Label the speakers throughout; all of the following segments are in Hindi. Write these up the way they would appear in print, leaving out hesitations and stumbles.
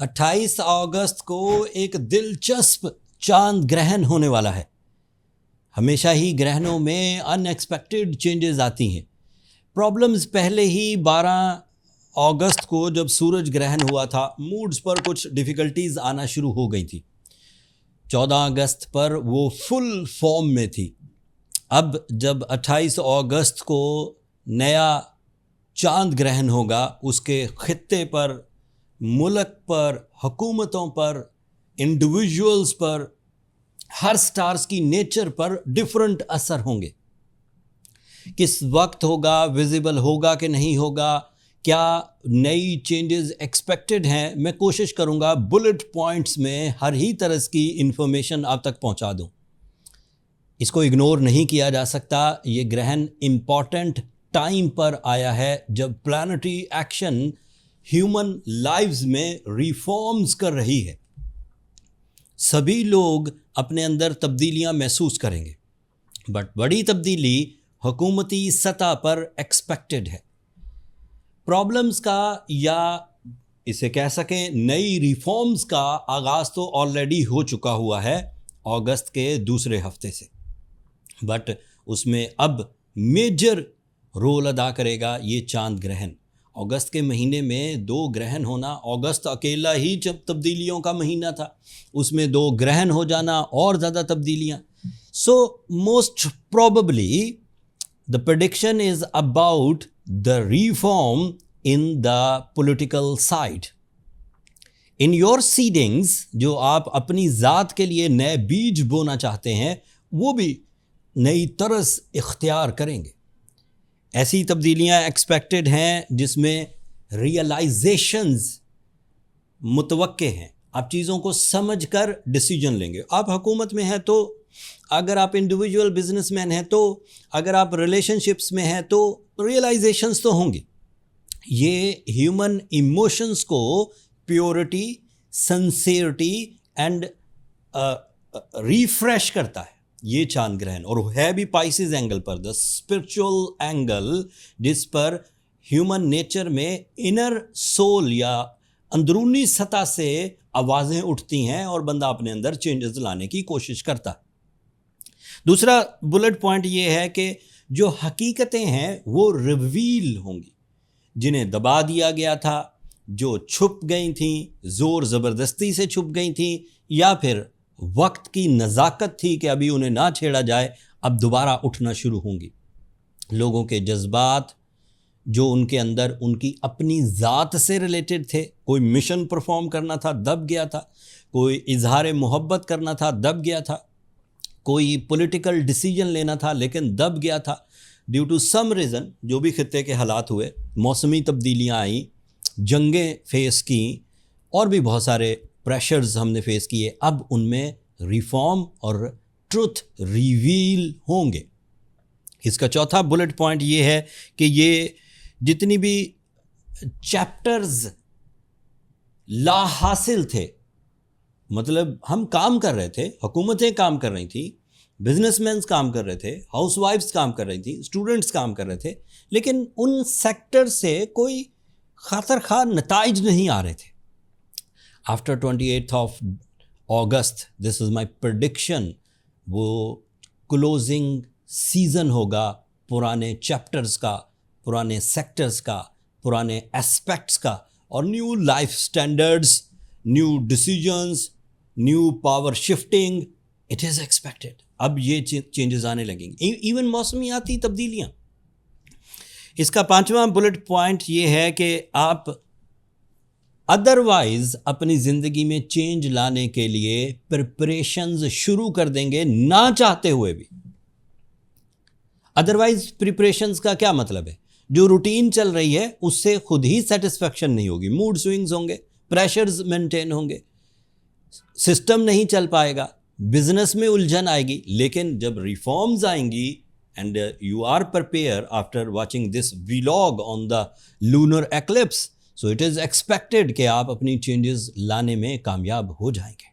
Speaker 1: 28 अगस्त को एक दिलचस्प चांद ग्रहण होने वाला है। हमेशा ही ग्रहणों में अनएक्सपेक्टेड चेंजेस आती हैं। प्रॉब्लम्स पहले ही 12 अगस्त को जब सूरज ग्रहण हुआ था, मूड्स पर कुछ डिफ़िकल्टीज आना शुरू हो गई थी। 14 अगस्त पर वो फुल फॉर्म में थी। अब जब 28 अगस्त को नया चांद ग्रहण होगा, उसके खित्ते पर, मुल्क पर, हुकूमतों पर, इंडिविजुअल्स पर, हर स्टार्स की नेचर पर डिफरेंट असर होंगे। किस वक्त होगा, विजिबल होगा कि नहीं होगा, क्या नई चेंजेस एक्सपेक्टेड हैं, मैं कोशिश करूंगा बुलेट पॉइंट्स में हर ही तरह की इंफॉर्मेशन आप तक पहुंचा दूं। इसको इग्नोर नहीं किया जा सकता। ये ग्रहण इम्पॉर्टेंट टाइम पर आया है जब प्लानिटरी एक्शन ह्यूमन लाइव्स में रिफॉर्म्स कर रही है। सभी लोग अपने अंदर तब्दीलियां महसूस करेंगे, बट बड़ी तब्दीली हुकूमती सतह पर एक्सपेक्टेड है। प्रॉब्लम्स का, या इसे कह सकें नई रिफॉर्म्स का आगाज़ तो ऑलरेडी हो चुका हुआ है अगस्त के दूसरे हफ्ते से, बट उसमें अब मेजर रोल अदा करेगा ये चांद ग्रहण। अगस्त के महीने में 2 ग्रहण होना, अगस्त अकेला ही जब तब्दीलियों का महीना था, उसमें 2 ग्रहण हो जाना और ज़्यादा तब्दीलियाँ। So most probably the prediction is about the reform in the political side. In your seedings, जो आप अपनी ज़ात के लिए नए बीज बोना चाहते हैं, वो भी नई तरस इख्तियार करेंगे। ऐसी तब्दीलियां एक्सपेक्टेड हैं जिसमें रियलाइजेशंस मुतवक्के हैं। आप चीज़ों को समझकर डिसीजन लेंगे। आप हुकूमत में हैं तो, अगर आप इंडिविजुअल बिजनेसमैन हैं तो, अगर आप रिलेशनशिप्स में हैं तो रियलाइजेशंस तो होंगी। ये ह्यूमन इमोशंस को प्योरिटी, सिंसियरिटी एंड रिफ्रेश करता है ये चांद ग्रहण, और है भी पाइसिस एंगल पर, द स्पिरिचुअल एंगल, जिस पर ह्यूमन नेचर में इनर सोल या अंदरूनी सतह से आवाज़ें उठती हैं और बंदा अपने अंदर चेंजेस लाने की कोशिश करता है। दूसरा बुलेट पॉइंट ये है कि जो हकीकतें हैं वो रिवील होंगी, जिन्हें दबा दिया गया था, जो छुप गई थीं, ज़ोर ज़बरदस्ती से छुप गई थीं, या फिर वक्त की नज़ाकत थी कि अभी उन्हें ना छेड़ा जाए, अब दोबारा उठना शुरू होंगी। लोगों के जज्बात जो उनके अंदर उनकी अपनी ज़ात से रिलेटेड थे, कोई मिशन परफॉर्म करना था, दब गया था, कोई इजहार मोहब्बत करना था, दब गया था, कोई पॉलिटिकल डिसीजन लेना था लेकिन दब गया था ड्यू टू सम रीज़न। जो भी खित्ते के हालात हुए, मौसमी तब्दीलियाँ आई, जंगें फेस की, और भी बहुत सारे प्रेशर्स हमने फेस किए। अब उनमें रिफॉर्म और ट्रुथ रिवील होंगे। इसका चौथा बुलेट पॉइंट ये है कि ये जितनी भी चैप्टर्स ला हासिल थे, मतलब हम काम कर रहे थे, हुकूमतें काम कर रही थी, बिजनेसमैन काम कर रहे थे, हाउसवाइफ्स काम कर रही थी, स्टूडेंट्स काम कर रहे थे, लेकिन उन सेक्टर से कोई खातर खा नताइज नहीं आ रहे थे। After 28th of August, this is my prediction, वो क्लोजिंग सीज़न होगा पुराने चैप्टर्स का, पुराने सेक्टर्स का, पुराने एस्पेक्ट्स का, और new life standards, new decisions, new power shifting, it is expected. अब ये चेंजेस आने लगेंगे, इवन मौसमियाती तब्दीलियाँ। इसका 5वां बुलेट पॉइंट ये है कि आप अदरवाइज अपनी ज़िंदगी में चेंज लाने के लिए प्रिपरेशंस शुरू कर देंगे, ना चाहते हुए भी। अदरवाइज प्रिपरेशंस का क्या मतलब है? जो रूटीन चल रही है उससे खुद ही सेटिस्फैक्शन नहीं होगी, मूड स्विंग्स होंगे, प्रेशर्स मेंटेन होंगे, सिस्टम नहीं चल पाएगा, बिजनेस में उलझन आएगी। लेकिन जब रिफॉर्म्स आएंगी, and you are prepare after watching this vlog on the lunar eclipse, so it is expected कि आप अपनी चेंजेस लाने में कामयाब हो जाएंगे।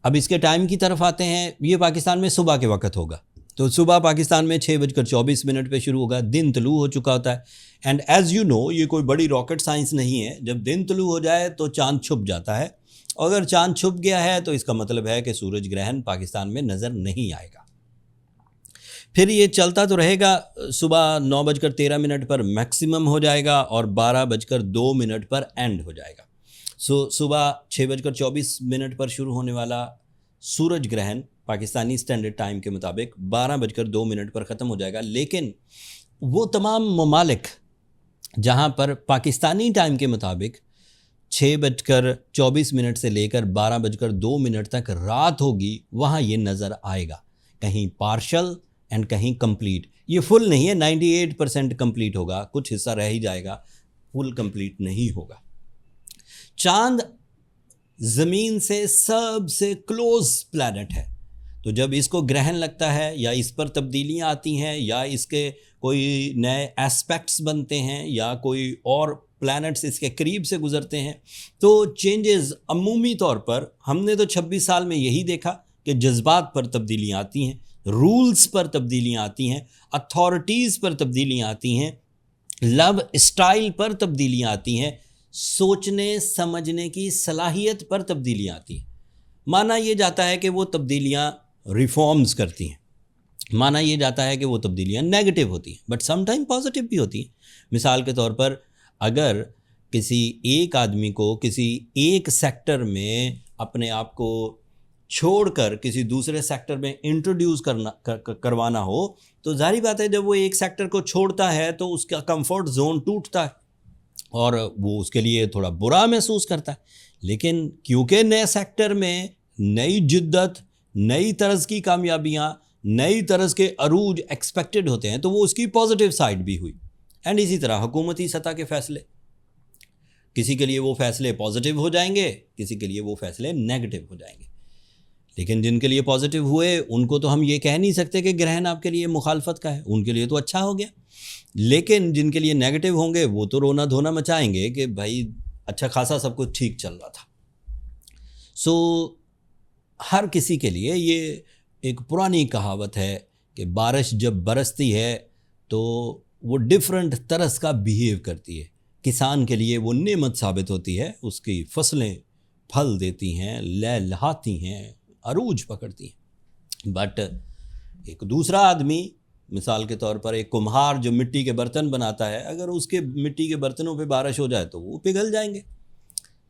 Speaker 1: अब इसके टाइम की तरफ आते हैं। ये पाकिस्तान में सुबह के वक्त होगा, तो सुबह पाकिस्तान में 6:24 पे शुरू होगा, दिन तुलू हो चुका होता है। एंड एज़ यू नो, ये कोई बड़ी रॉकेट साइंस नहीं है, जब दिन तुलू हो जाए तो चांद छुप जाता है। अगर चांद छुप गया है तो इसका मतलब है कि सूरज ग्रहण पाकिस्तान में नज़र नहीं आएगा। फिर ये चलता तो रहेगा, सुबह 9:13 पर मैक्सिमम हो जाएगा और 12:02 पर एंड हो जाएगा। सुबह 6:24 पर शुरू होने वाला सूरज ग्रहण पाकिस्तानी स्टैंडर्ड टाइम के मुताबिक 12:02 पर ख़त्म हो जाएगा। लेकिन वो तमाम ममालिक जहाँ पर पाकिस्तानी टाइम के मुताबिक 6:24 से लेकर 12:02 तक रात होगी, वहाँ ये नज़र आएगा, कहीं पार्शल एंड कहीं कंप्लीट। ये फुल नहीं है, 98% कंप्लीट होगा, कुछ हिस्सा रह ही जाएगा, फुल कंप्लीट नहीं होगा। चांद ज़मीन से सबसे क्लोज प्लैनेट है, तो जब इसको ग्रहण लगता है या इस पर तब्दीलियां आती हैं या इसके कोई नए एस्पेक्ट्स बनते हैं या कोई और प्लैनेट्स इसके करीब से गुजरते हैं, तो चेंजेस अमूमी तौर पर हमने तो 26 साल में यही देखा कि जज्बात पर तब्दीलियां आती हैं, रूल्स पर तब्दीलियां आती हैं, अथॉरिटीज़ पर तब्दीलियां आती हैं, लव स्टाइल पर तब्दीलियां आती हैं, सोचने समझने की सलाहियत पर तब्दीलियां आती हैं। माना ये जाता है कि वो तब्दीलियां रिफॉर्म्स करती हैं, माना ये जाता है कि वो तब्दीलियां नेगेटिव होती हैं, बट समटाइम पॉजिटिव भी होती हैं। मिसाल के तौर पर अगर किसी एक आदमी को किसी एक सेक्टर में अपने आप को छोड़कर किसी दूसरे सेक्टर में इंट्रोड्यूस करवाना हो, तो जाहिर बात है जब वो एक सेक्टर को छोड़ता है तो उसका कंफर्ट जोन टूटता है और वो उसके लिए थोड़ा बुरा महसूस करता है। लेकिन क्योंकि नए सेक्टर में नई जिद्दत, नई तरज की कामयाबियाँ, नई तरज के अरूज एक्सपेक्टेड होते हैं, तो वो उसकी पॉजिटिव साइड भी हुई। एंड इसी तरह हुकूमती सतह के फ़ैसले, किसी के लिए वो फ़ैसले पॉजिटिव हो जाएंगे, किसी के लिए वो फ़ैसले नेगेटिव हो जाएंगे। लेकिन जिनके लिए पॉजिटिव हुए उनको तो हम ये कह नहीं सकते कि ग्रहण आपके लिए मुखालफत का है, उनके लिए तो अच्छा हो गया। लेकिन जिनके लिए नेगेटिव होंगे वो तो रोना धोना मचाएंगे कि भाई अच्छा खासा सब कुछ ठीक चल रहा था। सो हर किसी के लिए ये एक पुरानी कहावत है कि बारिश जब बरसती है तो वो डिफरेंट तरह का बिहेव करती है। किसान के लिए वो नेमत साबित होती है, उसकी फसलें फल देती हैं, लहलहाती हैं, अरूज पकड़ती हैं। बट एक दूसरा आदमी, मिसाल के तौर पर एक कुम्हार जो मिट्टी के बर्तन बनाता है, अगर उसके मिट्टी के बर्तनों पे बारिश हो जाए तो वो पिघल जाएंगे।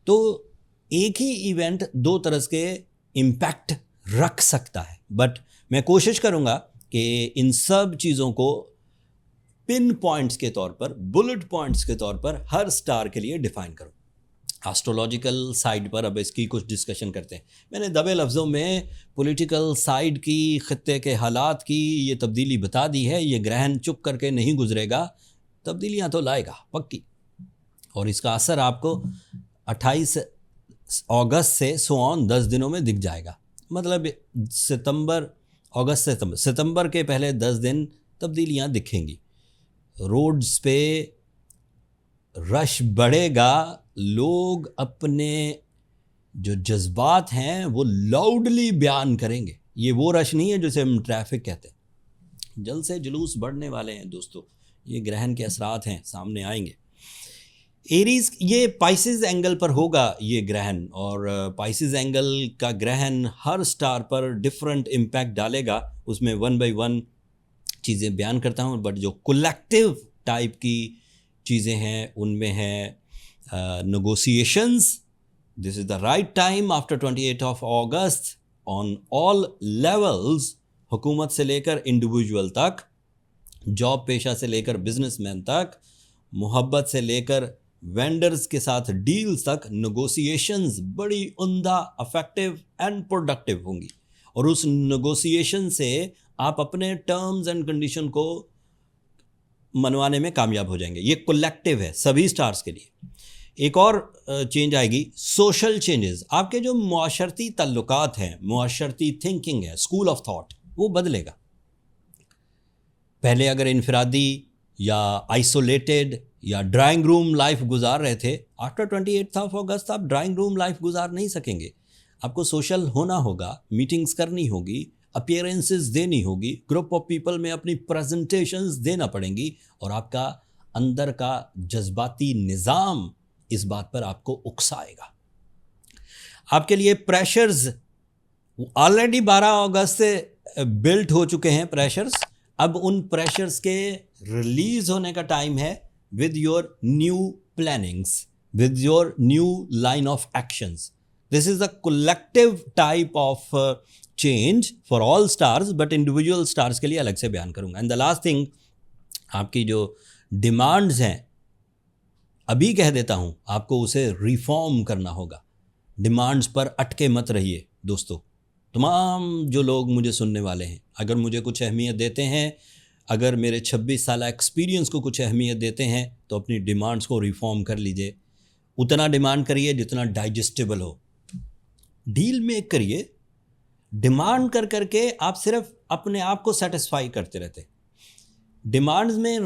Speaker 1: तो एक ही इवेंट दो तरह के इम्पैक्ट रख सकता है। बट मैं कोशिश करूँगा कि इन सब चीज़ों को पिन पॉइंट्स के तौर पर, बुलेट पॉइंट्स के तौर पर हर स्टार के लिए डिफ़ाइन करूँ। एस्ट्रोलॉजिकल साइड पर अब इसकी कुछ डिस्कशन करते हैं। मैंने दबे लफ्ज़ों में पॉलिटिकल साइड की, ख़ित्ते के हालात की ये तब्दीली बता दी है। ये ग्रहण चुप करके नहीं गुजरेगा, तब्दीलियाँ तो लाएगा पक्की, और इसका असर आपको 28 अगस्त से ऑन 10 दिनों में दिख जाएगा। मतलब सितंबर के पहले 10 दिन तब्दीलियाँ दिखेंगी। रोड्स पे रश बढ़ेगा, लोग अपने जो जज्बात हैं वो लाउडली बयान करेंगे। ये वो रश नहीं है जिसे हम ट्रैफिक कहते हैं। जल्द से जुलूस बढ़ने वाले हैं दोस्तों, ये ग्रहण के असरात हैं, सामने आएंगे। एरीज, ये पाइसेस एंगल पर होगा ये ग्रहण, और पाइसेस एंगल का ग्रहण हर स्टार पर डिफरेंट इम्पैक्ट डालेगा। उसमें 1 by 1 चीज़ें बयान करता हूँ, बट जो कलेक्टिव टाइप की चीज़ें हैं उनमें है negotiations. This is the right time after 28 of August on all levels, हुकूमत से लेकर इंडिविजुअल तक, जॉब पेशा से लेकर बिजनेसमैन तक, मोहब्बत से लेकर वेंडर्स के साथ डील्स तक, नेगोशिएशंस बड़ी उम्दा, अफेक्टिव एंड प्रोडक्टिव होंगी। और उस नेगोशिएशन से आप अपने टर्म्स एंड कंडीशन को मनवाने में कामयाब हो जाएंगे। ये कलेक्टिव है सभी स्टार्स के लिए। एक और चेंज आएगी, सोशल चेंजेस। आपके जो मुआशरती ताल्लुकात हैं, मुआशरती थिंकिंग है, स्कूल ऑफ थॉट, वो बदलेगा। पहले अगर इनफरादी या आइसोलेटेड या ड्राइंग रूम लाइफ गुजार रहे थे, आफ्टर 28 ऑफ अगस्त आप ड्राइंग रूम लाइफ गुजार नहीं सकेंगे। आपको सोशल होना होगा, मीटिंग्स करनी होगी, अपीयरेंसेस देनी होगी, ग्रुप ऑफ पीपल में अपनी प्रेजेंटेशंस देना पड़ेंगी, और आपका अंदर का जज्बाती निज़ाम इस बात पर आपको उकसाएगा। आपके लिए प्रेशर्स ऑलरेडी 12 अगस्त से बिल्ट हो चुके हैं प्रेशर्स, अब उन प्रेशर्स के रिलीज होने का टाइम है with your new plannings, with your new line of actions. This is a collective type of change for all stars, but individual stars के लिए अलग से बयान करूँगा। And the last thing, आपकी जो डिमांड्स हैं, अभी कह देता हूँ, आपको उसे रिफॉर्म करना होगा। डिमांड्स पर अटके मत रहिए दोस्तों। तमाम जो लोग मुझे सुनने वाले हैं, अगर मुझे कुछ अहमियत देते हैं, अगर मेरे 26 साल एक्सपीरियंस को कुछ अहमियत देते हैं, तो अपनी डिमांड्स को रिफॉर्म कर लीजिए। उतना डिमांड करिए जितना डाइजेस्टेबल हो, डील मेक करिए। डिमांड कर करके आप सिर्फ अपने आप को सेटिस्फाई करते रहते। डिमांड्स में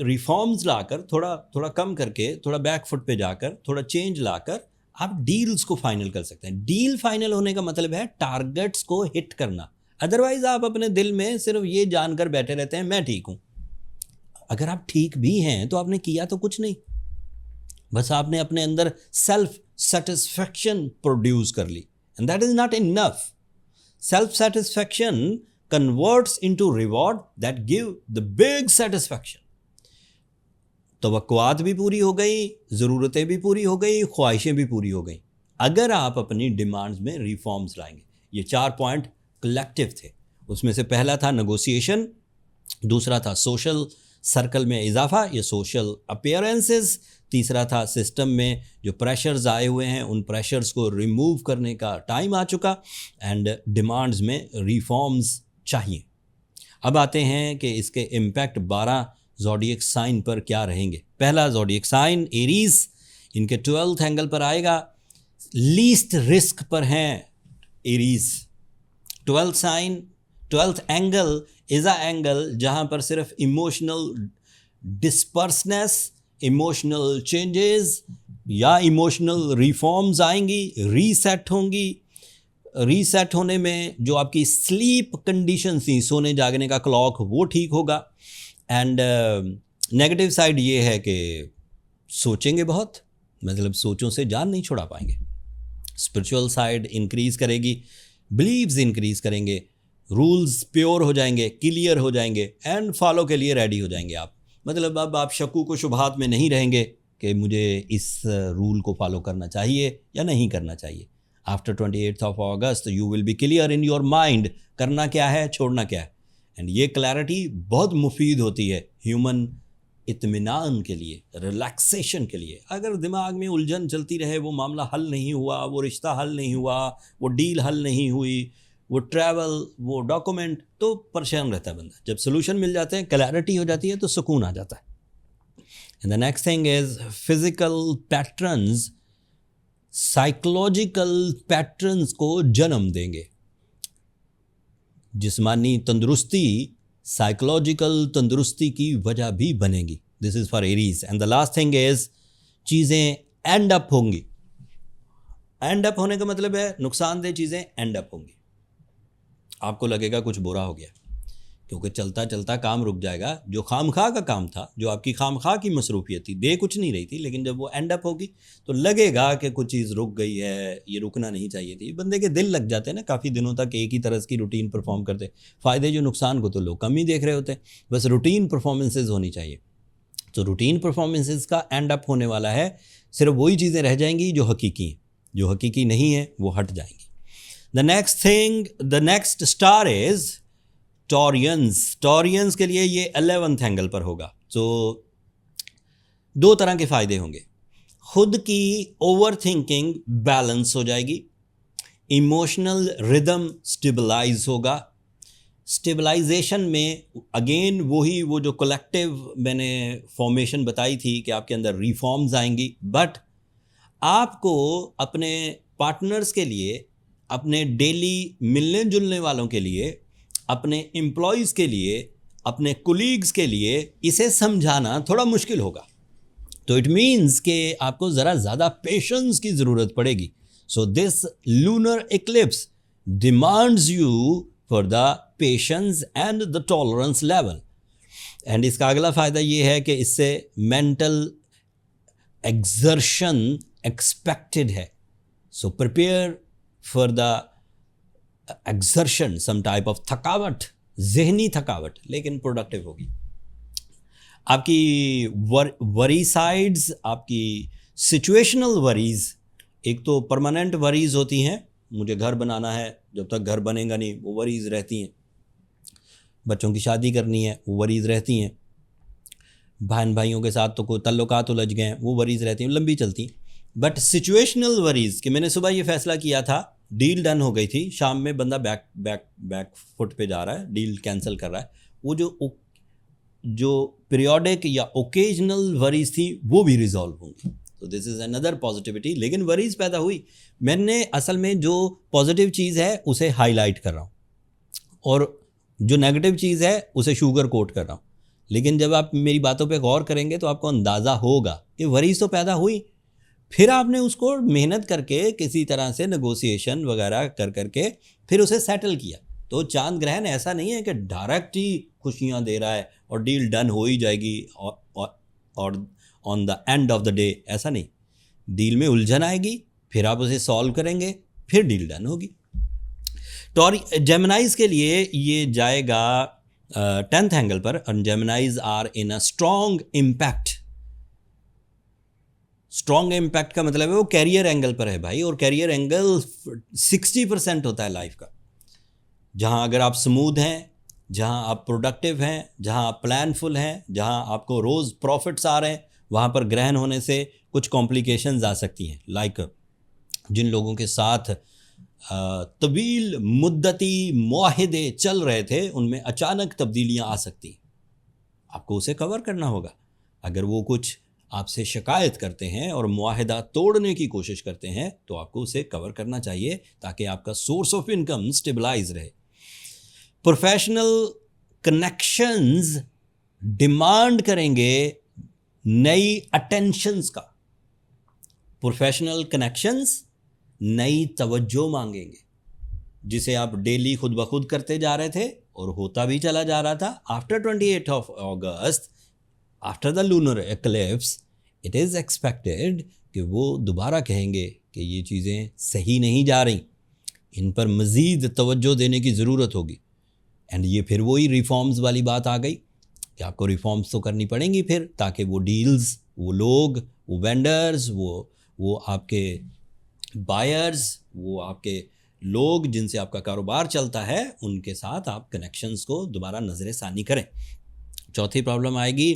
Speaker 1: रिफॉर्म्स लाकर, थोड़ा थोड़ा कम करके, थोड़ा बैक फुट पे जाकर, थोड़ा चेंज लाकर आप डील्स को फाइनल कर सकते हैं। डील फाइनल होने का मतलब है टारगेट्स को हिट करना। अदरवाइज आप अपने दिल में सिर्फ ये जानकर बैठे रहते हैं मैं ठीक हूँ। अगर आप ठीक भी हैं तो आपने किया तो कुछ नहीं, बस आपने अपने अंदर सेल्फ सेटिस्फैक्शन प्रोड्यूस कर ली, and that is not enough. Self satisfaction converts into reward that give the big satisfaction. तवक्कुआत भी पूरी हो गई, ज़रूरतें भी पूरी हो गई, ख्वाहिशें भी पूरी हो गई, अगर आप अपनी डिमांड्स में रिफॉर्म्स लाएंगे। ये 4 पॉइंट कलेक्टिव थे। उसमें से पहला था नेगोशिएशन, दूसरा था सोशल सर्कल में इजाफा, ये सोशल अपीयरेंसेस, तीसरा था सिस्टम में जो प्रेशर्स आए हुए हैं उन प्रेशर्स को रिमूव करने का टाइम आ चुका, एंड डिमांड्स में रिफॉर्म्स चाहिए। अब आते हैं कि इसके इम्पैक्ट 12 ज़ोडिएक साइन पर क्या रहेंगे। पहला ज़ोडिएक साइन एरीज, इनके 12th एंगल पर आएगा, लीस्ट रिस्क पर हैं Aries. 12th sign, 12th angle is a angle जहाँ पर सिर्फ इमोशनल डिस्पर्सनेस, इमोशनल चेंजेस या इमोशनल रिफॉर्म्स आएंगी, रीसेट होंगी। रीसेट होने में जो आपकी स्लीप कंडीशन थी, सोने जागने का क्लॉक, वो ठीक होगा। एंड नेगेटिव साइड ये है कि सोचेंगे बहुत, मतलब सोचों से जान नहीं छुड़ा पाएंगे। स्पिरिचुअल साइड इंक्रीज़ करेगी, बिलीव्स इंक्रीज़ करेंगे, रूल्स प्योर हो जाएंगे, क्लियर हो जाएंगे, एंड फॉलो के लिए रेडी हो जाएंगे आप। मतलब अब आप शक्कू को शुबहात में नहीं रहेंगे कि मुझे इस रूल को फॉलो करना चाहिए या नहीं करना चाहिए। After 28th of August you will be clear in your mind, करना क्या है, छोड़ना क्या है। एंड ये क्लैरिटी बहुत मुफीद होती है ह्यूमन इत्मीनान के लिए, रिलैक्सेशन के लिए। अगर दिमाग में उलझन चलती रहे, वो मामला हल नहीं हुआ, वो रिश्ता हल नहीं हुआ, वो डील हल नहीं हुई, वो ट्रैवल, वो डॉक्यूमेंट, तो परेशान रहता है बंदा। जब सोल्यूशन मिल जाते हैं, क्लैरिटी हो जाती है, तो सुकून आ जाता है। And the next thing is physical patterns, psychological patterns को जन्म देंगे। जिस्मानी तंदुरुस्ती साइकोलॉजिकल तंदुरुस्ती की वजह भी बनेगी। This is for Aries. And the last thing is चीज़ें एंड अप होंगी। एंड अप होने का मतलब है नुकसानदेह चीज़ें एंड अप होंगी। आपको लगेगा कुछ बुरा हो गया, क्योंकि चलता चलता काम रुक जाएगा। जो खामखा का काम था, जो आपकी खामखा की मसरूफियत थी, दे कुछ नहीं रही थी, लेकिन जब वो एंड अप होगी तो लगेगा कि कुछ चीज़ रुक गई है, ये रुकना नहीं चाहिए थी। बंदे के दिल लग जाते हैं ना काफ़ी दिनों तक एक ही तरह की रूटीन परफॉर्म करते। फ़ायदे जो नुकसान को तो लोग कम ही देख रहे होते हैं, बस रूटीन परफॉर्मेंसेज होनी चाहिए। तो रूटीन परफॉर्मेंसेज का एंड अप होने वाला है। सिर्फ वही चीज़ें रह जाएंगी जो हकीकी हैं, जो हकीकी नहीं है वो हट जाएंगी। The next star is Taurians. Taurians के लिए ये 11th एंगल पर होगा। तो 2 तरह के फ़ायदे होंगे। खुद की ओवर थिंकिंग बैलेंस हो जाएगी, इमोशनल रिदम स्टेबलाइज होगा। स्टेबलाइजेशन में अगेन वो जो कलेक्टिव मैंने फॉर्मेशन बताई थी कि आपके अंदर रिफॉर्म्स आएंगी, बट आपको अपने पार्टनर्स के लिए, अपने डेली मिलने जुलने वालों के लिए, अपने एम्प्लॉयज़ के लिए, अपने कोलीग्स के लिए इसे समझाना थोड़ा मुश्किल होगा। तो इट मीन्स कि आपको ज़रा ज़्यादा पेशेंस की ज़रूरत पड़ेगी। So this lunar Eclipse demands you for the patience and the tolerance level. And इसका अगला फ़ायदा ये है कि इससे मेंटल एक्सर्शन एक्सपेक्टेड है। So prepare for the exertion, some type of थकावट, जहनी थकावट, लेकिन प्रोडक्टिव होगी। आपकी वरी साइड्स, आपकी सिचुएशनल वरीज, एक तो परमानेंट वरीज होती हैं, मुझे घर बनाना है, जब तक घर बनेगा नहीं वो वरीज रहती हैं। बच्चों की शादी करनी है, वो वरीज रहती हैं। बहन भाइयों के साथ तो कोई तल्लुकात उलझ गए हैं, वो वरीज रहती हैं, लंबी चलती हैं। बट सिचुएशनल वरीज कि मैंने सुबह ये फैसला किया था, डील डन हो गई थी, शाम में बंदा बैक फुट पे जा रहा है, डील कैंसिल कर रहा है, वो जो पीरियोडिक या ओकेजनल वरीज थी वो भी रिजॉल्व होंगी। तो दिस इज़ अनदर पॉजिटिविटी। लेकिन वरीज पैदा हुई, मैंने असल में जो पॉजिटिव चीज़ है उसे हाईलाइट कर रहा हूँ और जो नेगेटिव चीज़ है उसे शुगर कोट कर रहा हूँ। लेकिन जब आप मेरी बातों पे गौर करेंगे तो आपको अंदाज़ा होगा कि वरीज तो पैदा हुई, फिर आपने उसको मेहनत करके किसी तरह से नेगोशिएशन वगैरह कर करके फिर उसे सेटल किया। तो चांद ग्रहण ऐसा नहीं है कि डायरेक्ट ही खुशियाँ दे रहा है और डील डन हो ही जाएगी और on the end of the day, ऐसा नहीं। डील में उलझन आएगी, फिर आप उसे सॉल्व करेंगे, फिर डील डन होगी। तो जेमिनाइज के लिए ये जाएगा 10th एंगल पर, और Geminis are in a strong impact. Strong impact का मतलब है वो कैरियर एंगल पर है भाई, और कैरियर एंगल 60% होता है लाइफ का। जहाँ अगर आप स्मूथ हैं, जहाँ आप प्रोडक्टिव हैं, जहाँ आप प्लानफुल हैं, जहाँ आपको रोज़ प्रॉफिट्स आ रहे हैं, वहाँ पर ग्रहण होने से कुछ कॉम्प्लिकेशंस आ सकती हैं। लाइक जिन लोगों के साथ तवील मुद्दती मुआहिदे चल रहे थे, उनमें अचानक तब्दीलियाँ आ सकती हैं, आपको उसे कवर करना होगा। अगर वो कुछ आपसे शिकायत करते हैं और मुआहिदा तोड़ने की कोशिश करते हैं तो आपको उसे कवर करना चाहिए ताकि आपका सोर्स ऑफ इनकम स्टेबलाइज रहे। प्रोफेशनल कनेक्शंस डिमांड करेंगे नई अटेंशंस का। प्रोफेशनल कनेक्शंस नई तवज्जो मांगेंगे, जिसे आप डेली खुद ब खुद करते जा रहे थे और होता भी चला जा रहा था। After 28 of August, after the lunar eclipse, it is expected कि वो दोबारा कहेंगे कि ये चीज़ें सही नहीं जा रही, इन पर मज़ीद तवज्जो देने की ज़रूरत होगी। एंड ये फिर वही रिफॉर्म्स वाली बात आ गई कि आपको रिफॉर्म्स तो करनी पड़ेंगी फिर, ताकि वो डील्स, वो लोग, वो वेंडर्स, वो आपके बायर्स, वो आपके लोग जिनसे आपका कारोबार चलता है, उनके साथ आप कनेक्शंस को दोबारा नज़र सानी करें। चौथी प्रॉब्लम आएगी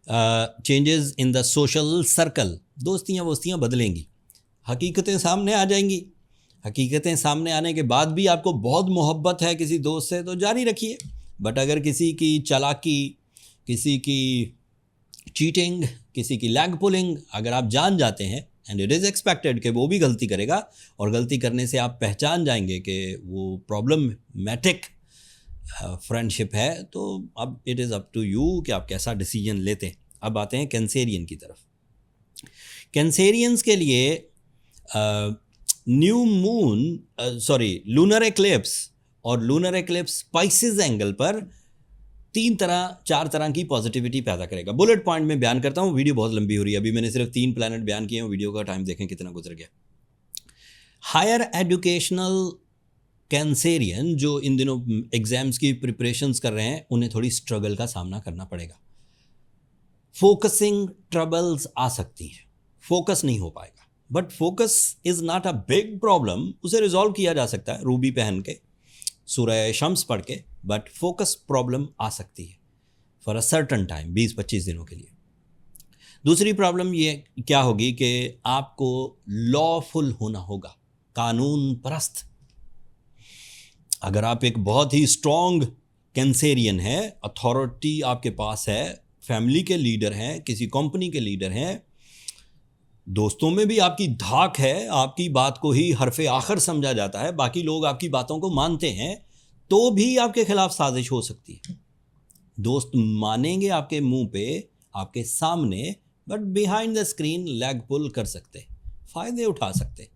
Speaker 1: changes in the social circle. दोस्तियाँ वोस्तियाँ बदलेंगी, हकीकतें सामने आ जाएंगी। हकीकतें सामने आने के बाद भी आपको बहुत मोहब्बत है किसी दोस्त से तो जारी रखिए, बट अगर किसी की चालाकी, किसी की चीटिंग, किसी की लैग पुलिंग अगर आप जान जाते हैं, एंड इट इज़ एक्सपेक्टेड कि वो भी गलती करेगा, और गलती करने से आप पहचान जाएंगे कि वो प्रॉब्लमैटिक फ्रेंडशिप है, तो अब it is up to you कि आप कैसा डिसीजन लेते हैं। अब आते हैं कैंसेरियन की तरफ। कैंसेरियंस के लिए न्यू मून लूनर एक्लिप्स और लूनर एक्लिप्स स्पाइसेस एंगल पर 4 तरह की पॉजिटिविटी पैदा करेगा। बुलेट पॉइंट में बयान करता हूँ, वीडियो बहुत लंबी हो रही है, अभी मैंने सिर्फ 3 प्लैनेट बयान किए हैं, वीडियो का टाइम देखें कितना गुजर गया। हायर एजुकेशनल कैंसेरियन जो इन दिनों एग्जाम्स की प्रिपरेशंस कर रहे हैं, उन्हें थोड़ी स्ट्रगल का सामना करना पड़ेगा। फोकसिंग ट्रबल्स आ सकती हैं, फोकस नहीं हो पाएगा, but focus is not a big problem, उसे रिजॉल्व किया जा सकता है रूबी पहन के, सूरह शम्स पढ़ के, बट फोकस प्रॉब्लम आ सकती है फॉर अ सर्टन टाइम, 20-25 दिनों के लिए। दूसरी प्रॉब्लम ये क्या होगी कि आपको लॉफुल होना होगा, कानून परस्त। अगर आप एक बहुत ही स्ट्रॉन्ग कैंसेरियन है, अथॉरिटी आपके पास है, फैमिली के लीडर हैं, किसी कंपनी के लीडर हैं, दोस्तों में भी आपकी धाक है, आपकी बात को ही हरफे आखिर समझा जाता है, बाकी लोग आपकी बातों को मानते हैं, तो भी आपके खिलाफ साजिश हो सकती है। दोस्त मानेंगे आपके मुंह पे, आपके सामने, but behind the screen leg pull कर सकते, फ़ायदे उठा सकते।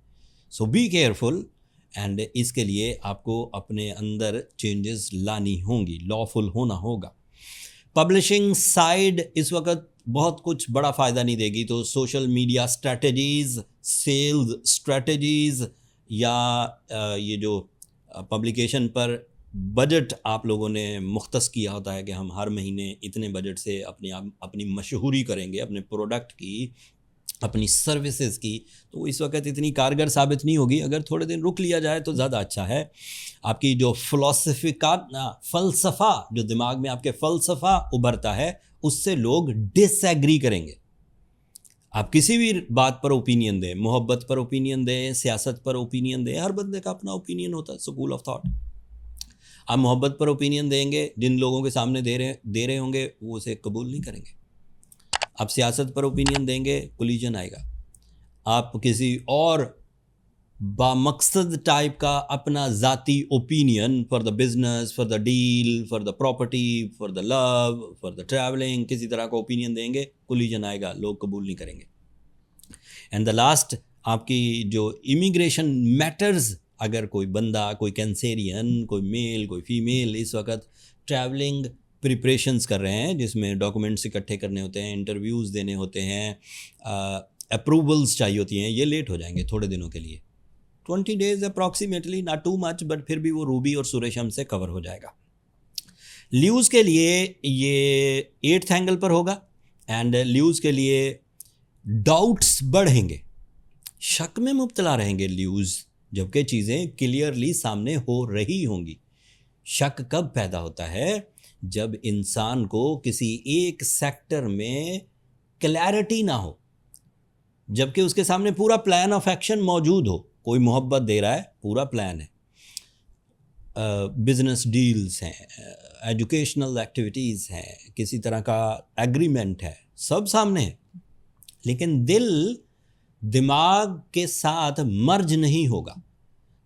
Speaker 1: सो बी केयरफुल एंड इसके लिए आपको अपने अंदर चेंजेस लानी होंगी, लॉफुल होना होगा। पब्लिशिंग साइड इस वक्त बहुत कुछ बड़ा फ़ायदा नहीं देगी, तो social media strategies, sales strategies या ये जो पब्लिकेशन पर बजट आप लोगों ने मुख्तस किया होता है कि हम हर महीने इतने बजट से अपनी मशहूरी करेंगे, अपने प्रोडक्ट की, अपनी सर्विसेज की, तो इस वक्त इतनी कारगर साबित नहीं होगी। अगर थोड़े दिन रुक लिया जाए तो ज़्यादा अच्छा है। आपकी जो फ़लसफ़ा जो दिमाग में आपके फ़लसफ़ा उभरता है, उससे लोग डिसएग्री करेंगे। आप किसी भी बात पर ओपिनियन दें, मोहब्बत पर ओपिनियन दें, सियासत पर ओपिनियन दें, हर बंदे का अपना ओपिनियन होता है, स्कूल ऑफ थॉट। आप मोहब्बत पर ओपिनियन देंगे, जिन लोगों के सामने दे रहे होंगे वो उसे कबूल नहीं करेंगे। आप सियासत पर ओपिनियन देंगे, कोलिजन आएगा। आप किसी और बामकसद टाइप का अपना ज़ाती opinion for the business, for the deal, for the property, for the love, for the travelling, किसी तरह का ओपिनियन देंगे, कोलिजन आएगा, लोग कबूल नहीं करेंगे। एंड द लास्ट, आपकी जो इमिग्रेशन मैटर्स, अगर कोई बंदा, कोई कैंसेरियन, कोई मेल, कोई फीमेल इस वक्त ट्रैवलिंग प्रिपरेशंस कर रहे हैं, जिसमें डॉक्यूमेंट्स इकट्ठे करने होते हैं, इंटरव्यूज़ देने होते हैं, अप्रूवल्स चाहिए होती हैं, ये लेट हो जाएंगे थोड़े दिनों के लिए। 20 days approximately, not too much, but फिर भी वो रूबी और सुरेशम से कवर हो जाएगा। ल्यूज़ के लिए ये 8th एंगल पर होगा, एंड ल्यूज़ के लिए डाउट्स बढ़ेंगे, शक में मुब्तला रहेंगे ल्यूज़, जबकि चीज़ें क्लियरली सामने हो रही होंगी। शक कब पैदा होता है? जब इंसान को किसी एक सेक्टर में क्लैरिटी ना हो, जबकि उसके सामने पूरा प्लान ऑफ एक्शन मौजूद हो। कोई मोहब्बत दे रहा है, पूरा प्लान है, बिजनेस डील्स हैं, एजुकेशनल एक्टिविटीज़ हैं, किसी तरह का एग्रीमेंट है, सब सामने है, लेकिन दिमाग के साथ मर्ज नहीं होगा।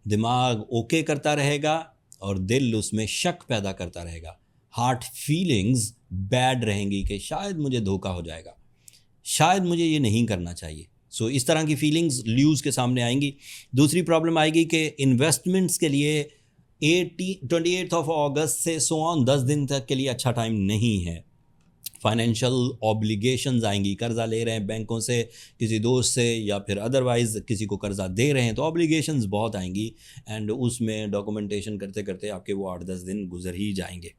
Speaker 1: दिमाग ओके करता रहेगा और दिल उसमें शक पैदा करता रहेगा। हार्ट फीलिंग्स बैड रहेंगी कि शायद मुझे धोखा हो जाएगा, शायद मुझे ये नहीं करना चाहिए। सो इस तरह की फीलिंग्स ल्यूज़ के सामने आएंगी। दूसरी प्रॉब्लम आएगी कि इन्वेस्टमेंट्स के लिए 28 अगस्त से सो ऑन 10 दिन तक के लिए अच्छा टाइम नहीं है। फाइनेंशियल ऑब्लिगेशंस आएंगी, कर्ज़ा ले रहे हैं बैंकों से, किसी दोस्त से, या फिर अदरवाइज़ किसी को कर्ज़ा दे रहे हैं, तो ऑब्लिगेशंस बहुत आएंगी, एंड उसमें डॉक्यूमेंटेशन करते करते आपके वो 8-10 दिन गुजर ही जाएंगे।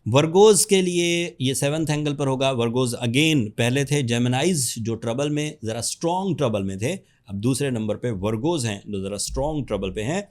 Speaker 1: वर्गोज़ के लिए ये 7th एंगल पर होगा। वर्गोज़ अगेन पहले थे जेमिनाइज जो ट्रबल में, ज़रा स्ट्रॉन्ग ट्रबल में थे, अब दूसरे नंबर पे वर्गोज़ हैं जो ज़रा स्ट्रॉन्ग ट्रबल पे हैं।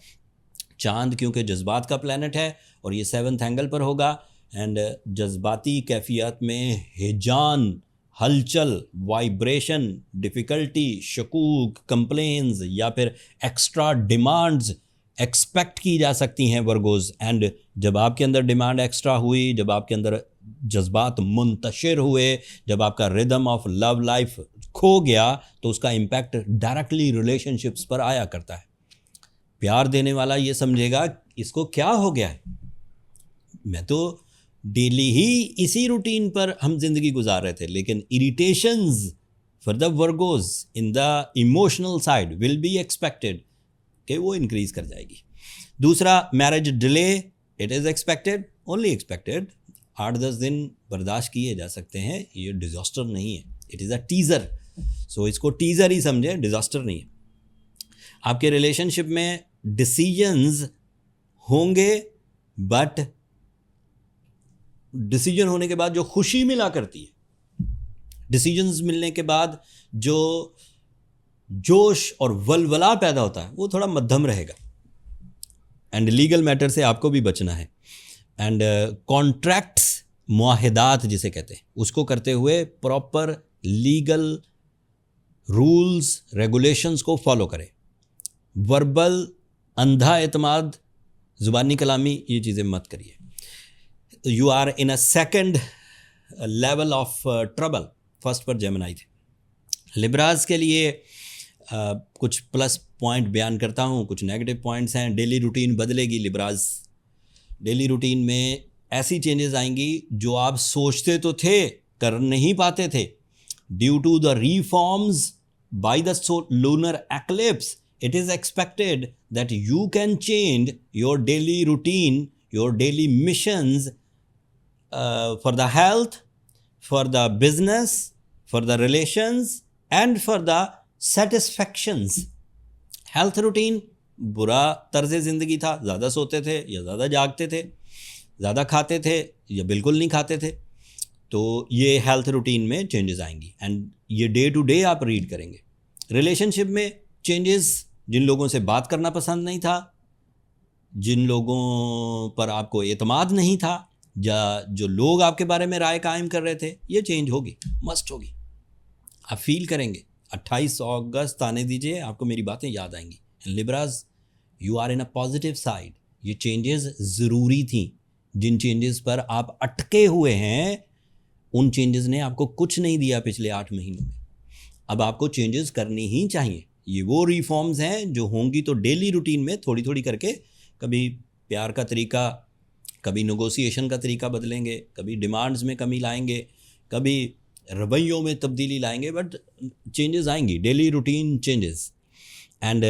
Speaker 1: चांद क्योंकि जज्बात का प्लैनेट है और ये 7th एंगल पर होगा, एंड जज्बाती कैफियत में हिजान, हलचल, वाइब्रेशन, डिफ़िकल्टी, शकूक, कंप्लेंस या फिर एक्स्ट्रा डिमांड्स एक्सपेक्ट की जा सकती हैं वर्गोज़। एंड जब आपके अंदर डिमांड एक्स्ट्रा हुई, जब आपके अंदर जज्बात मुंतशिर हुए, जब आपका रिदम ऑफ लव लाइफ खो गया, तो उसका इम्पैक्ट डायरेक्टली रिलेशनशिप्स पर आया करता है। प्यार देने वाला ये समझेगा इसको क्या हो गया है, मैं तो डेली ही इसी रूटीन पर हम जिंदगी गुजार रहे थे, लेकिन irritations for the Virgos in the emotional side will be expected कि वो इंक्रीज कर जाएगी। दूसरा, marriage delay, it is expected, only expected. 8-10 दिन बर्दाश्त किए जा सकते हैं, ये डिज़ास्टर नहीं है, इट इज़ अ टीज़र। सो इसको टीज़र ही समझे, डिज़ास्टर नहीं है। आपके रिलेशनशिप में डिसीजंस होंगे, बट डिसीजन होने के बाद जो खुशी मिला करती है, डिसीजंस मिलने के बाद जो जोश और वलवला पैदा होता है, वो थोड़ा मध्यम रहेगा। एंड लीगल मैटर से आपको भी बचना है। एंड कॉन्ट्रैक्ट्स, मुआहिदात जिसे कहते हैं, उसको करते हुए प्रॉपर लीगल रूल्स रेगुलेशंस को फॉलो करें। वर्बल अंधा एतमाद, ज़ुबानी कलामी, ये चीज़ें मत करिए। You are in a second level of trouble. First पर जेमिनी थे। लिब्राज के लिए कुछ प्लस पॉइंट बयान करता हूँ, कुछ नेगेटिव पॉइंट्स हैं। डेली रूटीन बदलेगी लिब्राज। डेली रूटीन में ऐसी चेंजेस आएंगी जो आप सोचते तो थे, कर नहीं पाते थे। Due to the reforms by the lunar eclipse, It is expected that you can change your daily routine, your daily missions for the health, for the business, for the relations and for the satisfactions. Health routine बुरा तर्ज ज़िंदगी था, ज़्यादा सोते थे या ज़्यादा जागते थे, ज़्यादा खाते थे या बिल्कुल नहीं खाते थे, तो ये हेल्थ रूटीन में चेंजेस आएंगी एंड ये डे टू डे आप रीड करेंगे. रिलेशनशिप में चेंजेस, जिन लोगों से बात करना पसंद नहीं था, जिन लोगों पर आपको एतमाद नहीं था, या जो लोग आपके बारे में राय कायम कर रहे थे, ये चेंज होगी, मस्ट होगी. आप फील करेंगे. 28 अगस्त आने दीजिए, आपको मेरी बातें याद आएंगी. And Libras, you are in a positive side. ये चेंजेस ज़रूरी थी. जिन चेंजेस पर आप अटके हुए हैं, उन चेंजेस ने आपको कुछ नहीं दिया पिछले 8 महीनों में. अब आपको चेंजेस करनी ही चाहिए. ये वो रिफॉर्म्स हैं जो होंगी तो डेली रूटीन में थोड़ी थोड़ी करके, कभी प्यार का तरीका, कभी नेगोशिएशन का तरीका बदलेंगे, कभी डिमांड्स में कमी लाएंगे, कभी रवैयों में तब्दीली लाएंगे, बट चेंजेस आएंगी, डेली रूटीन चेंजेस. एंड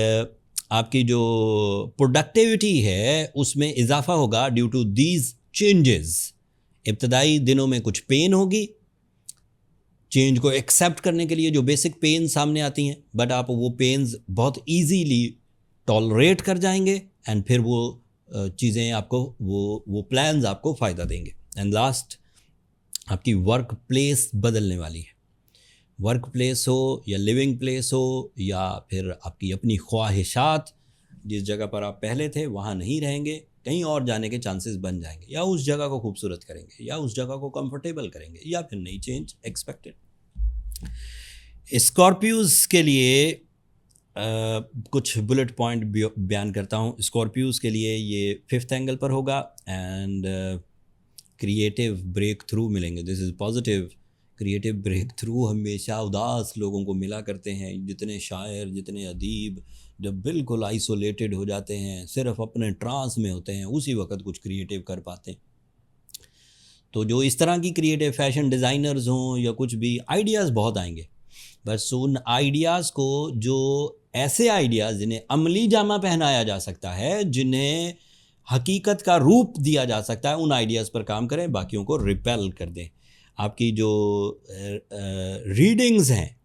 Speaker 1: आपकी जो प्रोडक्टिविटी है उसमें इजाफा होगा ड्यू टू दीज चेंजेस. इब्तदाई दिनों में कुछ पेन होगी, चेंज को एक्सेप्ट करने के लिए जो बेसिक पेन सामने आती हैं, बट आप वो पेन्स बहुत इजीली टॉलरेट कर जाएंगे एंड फिर वो चीज़ें आपको, वो प्लान्स आपको फ़ायदा देंगे. एंड लास्ट, आपकी वर्क प्लेस बदलने वाली है. वर्क प्लेस हो या लिविंग प्लेस हो या फिर आपकी अपनी ख्वाहिशात, जिस जगह पर आप पहले थे वहाँ नहीं रहेंगे, कहीं और जाने के चांसेस बन जाएंगे, या उस जगह को खूबसूरत करेंगे, या उस जगह को कंफर्टेबल करेंगे, या फिर नई चेंज एक्सपेक्टेड. स्कॉर्पियोज के लिए कुछ बुलेट पॉइंट बयान करता हूँ. स्कॉर्पियोज के लिए ये 5th एंगल पर होगा एंड क्रिएटिव ब्रेक थ्रू मिलेंगे. This is positive. Creative breakthrough हमेशा उदास लोगों को मिला करते हैं. जितने शायर, जितने अदीब जब बिल्कुल आइसोलेटेड हो जाते हैं, सिर्फ अपने ट्रांस में होते हैं, उसी वक्त कुछ क्रिएटिव कर पाते हैं. तो जो इस तरह की क्रिएटिव फैशन डिज़ाइनर्स हों या कुछ भी, आइडियाज़ बहुत आएंगे. बस उन आइडियाज़ को, जो ऐसे आइडियाज़ जिन्हें अमली जामा पहनाया जा सकता है, जिन्हें हकीकत का रूप दिया जा सकता है, उन आइडियाज़ पर काम करें, बाकियों को रिपेल कर दें. आपकी जो रीडिंग्स हैं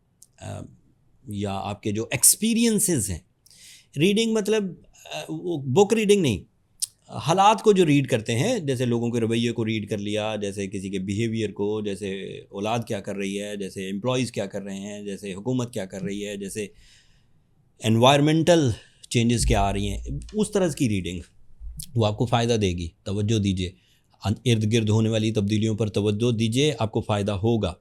Speaker 1: या आपके जो एक्सपीरियंसेस हैं, रीडिंग मतलब बुक रीडिंग नहीं, हालात को जो रीड करते हैं, जैसे लोगों के रवैये को रीड कर लिया, जैसे किसी के बिहेवियर को, जैसे औलाद क्या कर रही है, जैसे एम्प्लॉयज़ क्या कर रहे हैं, जैसे हुकूमत क्या कर रही है, जैसे एनवायरमेंटल चेंजेस क्या आ रही हैं, उस तरह की रीडिंग वो आपको फ़ायदा देगी. तवज्जो दीजिए, इर्द गिर्द होने वाली तब्दीलियों पर तवज्जो दीजिए, आपको फ़ायदा होगा.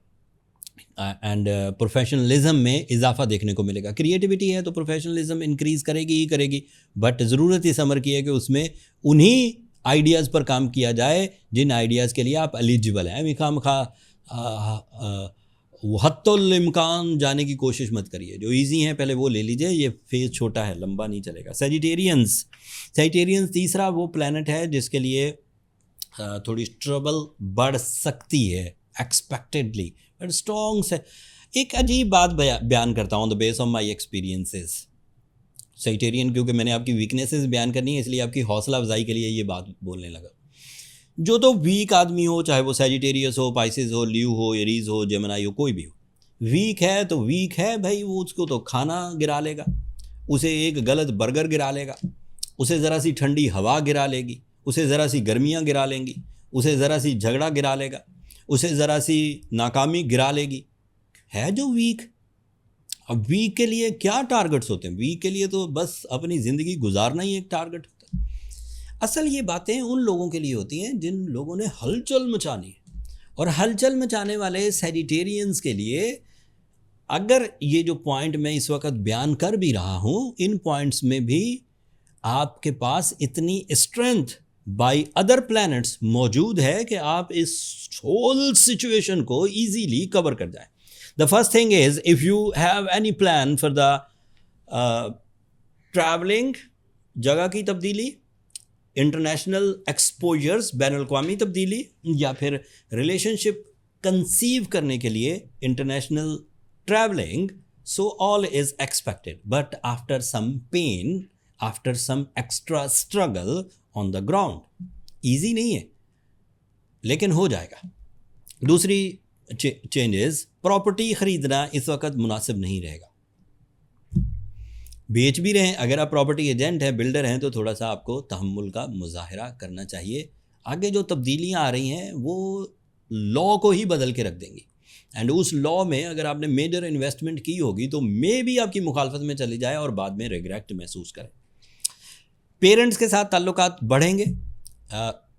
Speaker 1: एंड प्रोफेशनलिज्म में इजाफा देखने को मिलेगा. क्रिएटिविटी है तो प्रोफेशनलिज्म इंक्रीज़ करेगी ही करेगी, बट ज़रूरत इस अमर की है कि उसमें उन्हीं आइडियाज़ पर काम किया जाए जिन आइडियाज़ के लिए आप एलिजिबल हैं. मिखाम खा हत्तुल इम्कान जाने की कोशिश मत करिए. जो इजी हैं पहले वो ले लीजिए, ये फेज़ छोटा है, लंबा नहीं चलेगा. सजिटेरियंस तीसरा वो प्लैनेट है जिसके लिए थोड़ी ट्रबल बढ़ सकती है एक्सपेक्टेडली, बट स्ट्रॉन्ग से. एक अजीब बात बयान करता हूँ, the base of my experiences. Sagittarian, क्योंकि मैंने आपकी वीकनेसेस बयान करनी है, इसलिए आपकी हौसला अफजाई के लिए ये बात बोलने लगा. जो तो वीक आदमी हो, चाहे वो सजिटेरियस हो, पाइसेस हो, ल्यू हो, एरीज हो, जेमिनी हो, कोई भी हो, वीक है तो वीक है भाई. वो उसको तो खाना गिरा लेगा, उसे एक गलत बर्गर गिरा लेगा, उसे ज़रा सी ठंडी हवा गिरा लेगी, उसे ज़रा सी गर्मियाँ गिरा लेंगी, उसे ज़रा सी झगड़ा गिरा लेगा, उसे ज़रा सी नाकामी गिरा लेगी. है जो वीक. अब वीक के लिए क्या टारगेट्स होते हैं? वीक के लिए तो बस अपनी ज़िंदगी गुजारना ही एक टारगेट होता है. असल ये बातें उन लोगों के लिए होती हैं जिन लोगों ने हलचल मचानी है. और हलचल मचाने वाले सजिटेरियंस के लिए, अगर ये जो पॉइंट मैं इस वक्त बयान कर भी रहा हूँ, इन पॉइंट्स में भी आपके पास इतनी स्ट्रेंथ बाय अदर प्लैनेट्स मौजूद है कि आप इस होल सिचुएशन को इजीली कवर कर जाएं. The first thing is, if you have any plan for the travelling, जगह की तब्दीली, इंटरनेशनल एक्सपोजर्स, बैन अल-अक़वामी तब्दीली, या फिर रिलेशनशिप कंसीव करने के लिए international travelling, So all is expected, but after some pain, after some extra struggle on the ground. Easy नहीं है, लेकिन हो जाएगा. दूसरी चेंजेस, प्रॉपर्टी खरीदना इस वक्त मुनासिब नहीं रहेगा. बेच भी रहे हैं, अगर आप प्रॉपर्टी एजेंट हैं, बिल्डर हैं, तो थोड़ा सा आपको तहम्मुल का मुजाहरा करना चाहिए. आगे जो तब्दीलियां आ रही हैं वो लॉ को ही बदल के रख देंगी, एंड उस लॉ में अगर आपने मेजर इन्वेस्टमेंट की होगी तो मे भी आपकी मुखालफत में चली जाए और बाद में रिग्रेट महसूस करें. पेरेंट्स के साथ ताल्लुकात बढ़ेंगे,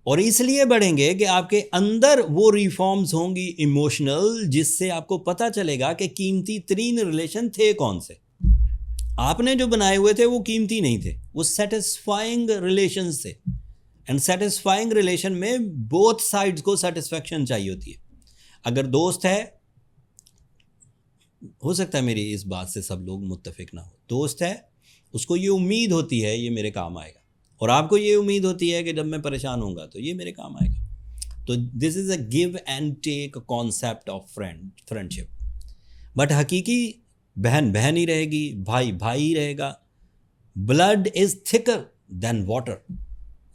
Speaker 1: और इसलिए बढ़ेंगे कि आपके अंदर वो रिफॉर्म्स होंगी इमोशनल, जिससे आपको पता चलेगा कि कीमती तरीन रिलेशन थे कौन से. आपने जो बनाए हुए थे वो कीमती नहीं थे, वो सेटिस्फाइंग रिलेशंस थे. एंड सेटिस्फाइंग रिलेशन में बोथ साइड्स को सेटिस्फैक्शन चाहिए होती है. अगर दोस्त है, हो सकता है मेरी इस बात से सब लोग मुत्तफिक ना हो, दोस्त है, उसको ये उम्मीद होती है ये मेरे काम आएगा, और आपको ये उम्मीद होती है कि जब मैं परेशान होऊंगा तो ये मेरे काम आएगा. तो this is a give and take concept of friendship. But हकीकी बहन बहन ही रहेगी, भाई भाई ही रहेगा. Blood is thicker than water.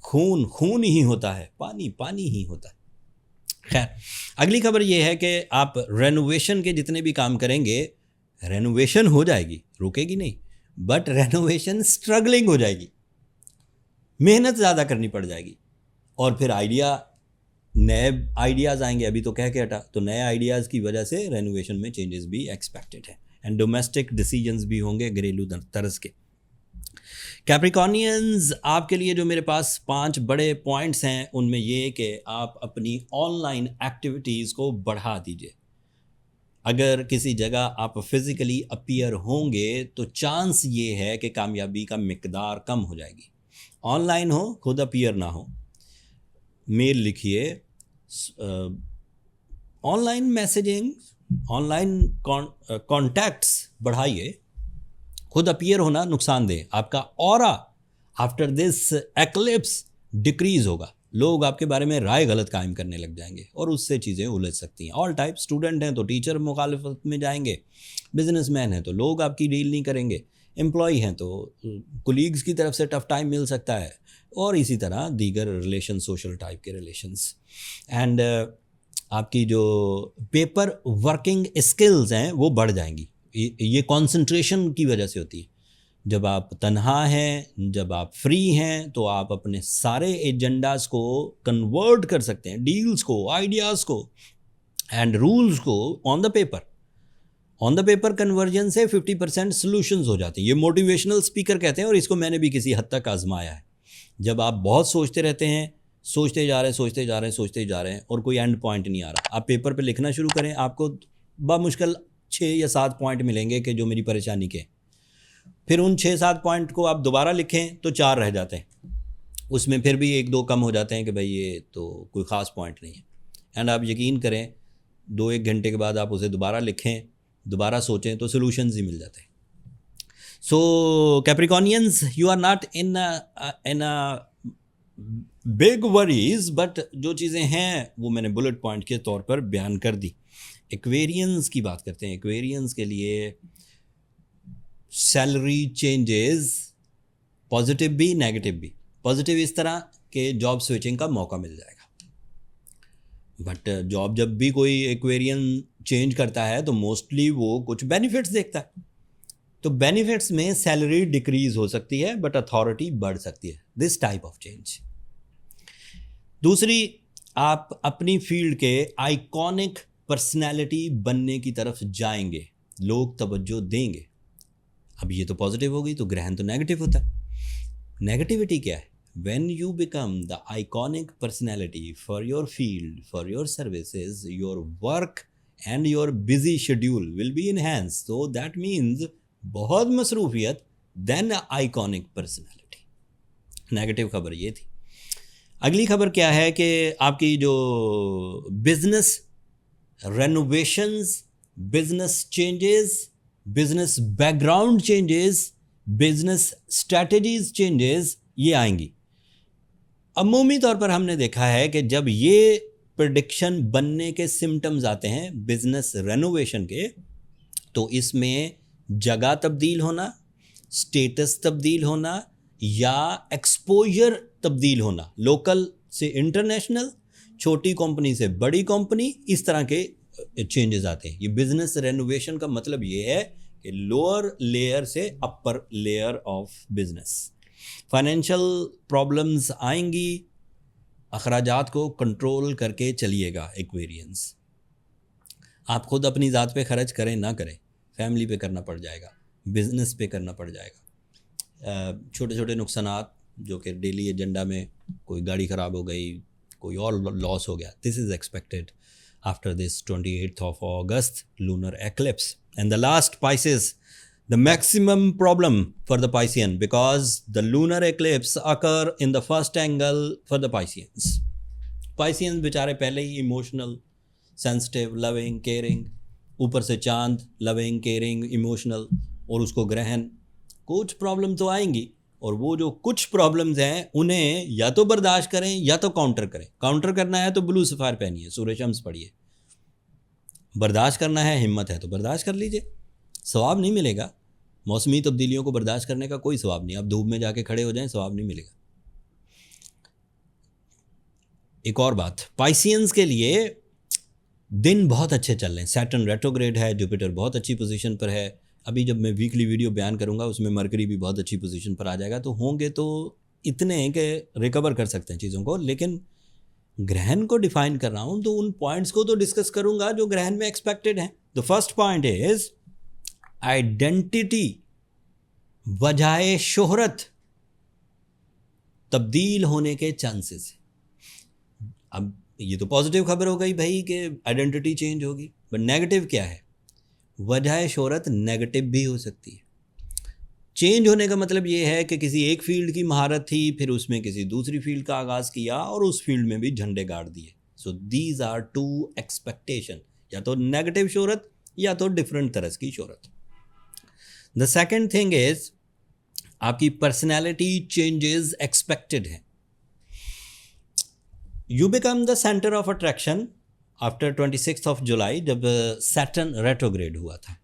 Speaker 1: खून खून ही होता है, पानी पानी ही होता है. खैर, अगली खबर ये है कि आप रेनोवेशन के जितने भी काम करेंगे, रेनोवेशन हो जाएगी, रुकेगी नहीं, बट रेनोवेशन स्ट्रगलिंग हो जाएगी, मेहनत ज़्यादा करनी पड़ जाएगी. और फिर नए आइडियाज़ आएंगे. अभी तो कह के हटा, तो नए आइडियाज़ की वजह से रेनोवेशन में चेंजेस भी एक्सपेक्टेड है, एंड डोमेस्टिक डिसीजंस भी होंगे घरेलू तरज के. कैप्रिकॉर्नियंस, आपके लिए जो मेरे पास 5 बड़े पॉइंट्स हैं, उनमें ये कि आप अपनी ऑनलाइन एक्टिविटीज़ को बढ़ा दीजिए. अगर किसी जगह आप फिज़िकली अपीयर होंगे तो चांस ये है कि कामयाबी का मिकदार कम हो जाएगी. ऑनलाइन हो, खुद अपीयर ना हो. मेल लिखिए, ऑनलाइन मैसेजिंग, ऑनलाइन कॉन्टैक्ट्स बढ़ाइए. खुद अपीयर होना नुकसानदेह. आपका aura after this eclipse decrease होगा. लोग आपके बारे में राय गलत कायम करने लग जाएंगे और उससे चीज़ें उलझ सकती हैं. ऑल टाइप, स्टूडेंट हैं तो टीचर मुखालफत में जाएंगे, बिजनेसमैन हैं तो लोग आपकी डील नहीं करेंगे, एम्प्लॉई हैं तो कुलीग्स की तरफ से टफ टाइम मिल सकता है, और इसी तरह दीगर रिलेशन, सोशल टाइप के रिलेशंस. एंड आपकी जो पेपर वर्किंग स्किल्स हैं वो बढ़ जाएंगी. ये कंसंट्रेशन की वजह से होती है. जब आप तन्हा हैं, जब आप फ्री हैं, तो आप अपने सारे एजेंडाज को कन्वर्ट कर सकते हैं, डील्स को, आइडियाज़ को एंड रूल्स को on the paper. On the paper conversion से 50% सोल्यूशंस हो जाती हैं. ये मोटिवेशनल स्पीकर कहते हैं, और इसको मैंने भी किसी हद तक आजमाया है. जब आप बहुत सोचते रहते हैं, सोचते जा रहे हैं और कोई एंड पॉइंट नहीं आ रहा, आप पेपर पे लिखना शुरू करें, आपको बामुश्किल 6 या 7 पॉइंट मिलेंगे कि जो मेरी परेशानी के. फिर उन 6-7 पॉइंट को आप दोबारा लिखें तो 4 रह जाते हैं. उसमें फिर भी 1-2 कम हो जाते हैं कि भाई ये तो कोई ख़ास पॉइंट नहीं है. एंड आप यकीन करें, 2-1 घंटे के बाद आप उसे दोबारा लिखें, दोबारा सोचें तो सोल्यूशंस ही मिल जाते हैं. So Capricornians, you are not in a big worries, but जो चीज़ें हैं वो मैंने बुलेट पॉइंट के तौर पर बयान कर दी. एक्वेरियंस की बात करते हैं. एक्वेरियंस के लिए सैलरी चेंजेस, पॉजिटिव भी नेगेटिव भी. पॉजिटिव इस तरह के जॉब स्विचिंग का मौका मिल जाएगा, बट जॉब जब भी कोई एक्वेरियन चेंज करता है तो मोस्टली वो कुछ बेनिफिट्स देखता है. तो बेनिफिट्स में सैलरी डिक्रीज हो सकती है बट अथॉरिटी बढ़ सकती है. This type of change. दूसरी, आप अपनी फील्ड के आइकॉनिक पर्सनैलिटी बनने की तरफ जाएंगे, लोग तवज्जो देंगे. अब ये तो पॉजिटिव हो गई, तो ग्रहण तो नेगेटिव होता है. नेगेटिविटी क्या है? When you become the iconic personality for your field, for your services, your work and your busy schedule will be enhanced. So that means बहुत मसरूफियत then iconic personality. नेगेटिव खबर ये थी. अगली खबर क्या है कि आपकी जो business renovations, business changes, business background changes, business strategies changes, ये आएंगी. अमूमी तौर पर हमने देखा है कि जब ये प्रेडिक्शन बनने के सिम्टम्स आते हैं बिजनेस रेनोवेशन के, तो इसमें जगह तब्दील होना, स्टेटस तब्दील होना या एक्सपोजर तब्दील होना, लोकल से इंटरनेशनल, छोटी कंपनी से बड़ी कंपनी, इस तरह के चेंजेस आते हैं। ये बिजनेस रेनोवेशन का मतलब ये है कि लोअर लेयर से upper layer of business. Financial problems आएंगी, अखराजात को कंट्रोल करके चलिएगा। एक वेरिएंस आप खुद अपनी ज़ात पे खर्च करें ना करें, फैमिली पे करना पड़ जाएगा, बिजनेस पे करना पड़ जाएगा। छोटे छोटे नुकसानात जो कि डेली एजेंडा में, कोई गाड़ी ख़राब हो गई, कोई और लॉस हो गया, this is expected after this 28th of August lunar eclipse. And the last Pisces, the maximum problem for the Piscean, because the lunar eclipse occur in the first angle for the Pisceans. Pisceans बेचारे पहले ही इमोशनल, सेंसिटिव, लविंग, केयरिंग, ऊपर से चांद लविंग, केयरिंग, इमोशनल, और उसको ग्रहण, कुछ प्रॉब्लम तो आएंगी। और वो जो कुछ प्रॉब्लम्स हैं उन्हें या तो बर्दाश्त करें या तो काउंटर करें। काउंटर करना है तो ब्लू सफ़ार पहनिए, सूर्य शम्स पढ़िए। बर्दाश्त करना है, हिम्मत है तो बर्दाश्त कर लीजिए, सवाब नहीं मिलेगा। मौसमी तब्दीलियों को बर्दाश्त करने का कोई सवाब नहीं। आप धूप में जाके खड़े हो जाएं, सवाब नहीं मिलेगा। एक और बात, पाइसियंस के लिए दिन बहुत अच्छे चल रहे हैं। सैटर्न रेट्रोग्रेड है, जुपिटर बहुत अच्छी पोजीशन पर है। अभी जब मैं वीकली वीडियो बयान करूंगा उसमें मरकरी भी बहुत अच्छी पोजीशन पर आ जाएगा। तो होंगे तो इतने कि रिकवर कर सकते हैं चीज़ों को। लेकिन ग्रहण को डिफाइन कर रहा हूं तो उन पॉइंट्स को तो डिस्कस करूंगा जो ग्रहण में एक्सपेक्टेड है। The first point is identity, वजह शोहरत तब्दील होने के चांसेस। अब ये तो पॉजिटिव खबर हो गई भाई कि आइडेंटिटी चेंज होगी, बट नेगेटिव क्या है? वजह शोहरत नेगेटिव भी हो सकती है। चेंज होने का मतलब ये है कि किसी एक फील्ड की महारत थी, फिर उसमें किसी दूसरी फील्ड का आगाज़ किया और उस फील्ड में भी झंडे गाड़ दिए। So these are two expectation, या तो नेगेटिव शोहरत या तो डिफरेंट तरह की शोहरत। द सेकेंड थिंग इज आपकी पर्सनैलिटी चेंजेस एक्सपेक्टेड है। You become the centre of attraction after 26th of July, जब सैटर्न रेट्रोग्रेड हुआ था।